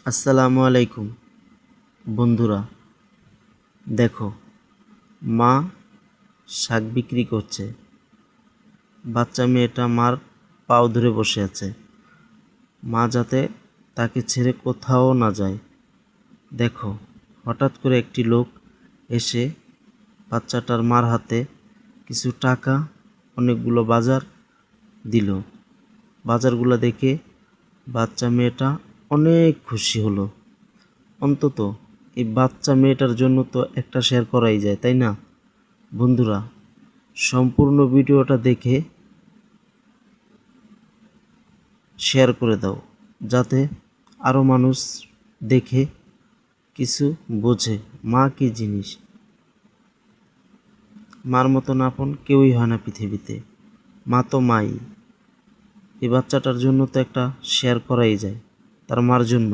আসসালামু আলাইকুম বন্ধুরা, দেখো মা শাক বিক্রি করছে। বাচ্চা মেয়েটা মার পাও ধরে বসে আছে, মা যাতে তাকে ছেড়ে কোথাও না যায়। দেখো হঠাৎ করে একটি লোক এসে বাচ্চাটার মার হাতে কিছু টাকা, অনেকগুলো বাজার দিল। বাজারগুলো দেখে বাচ্চা মেয়েটা অনেক খুশি হলো। অন্তত এই বাচ্চা মেয়েটার জন্য তো একটা শেয়ার করাই যায়, তাই না? বন্ধুরা, সম্পূর্ণ ভিডিওটা দেখে শেয়ার করে দাও, যাতে আরও মানুষ দেখে কিছু বোঝে মা কী জিনিস। মার মতন আপন কেউই হয় না পৃথিবীতে, মা তো মাই। এই বাচ্চাটার জন্য তো একটা শেয়ার করাই যায়, তার মার জন্য।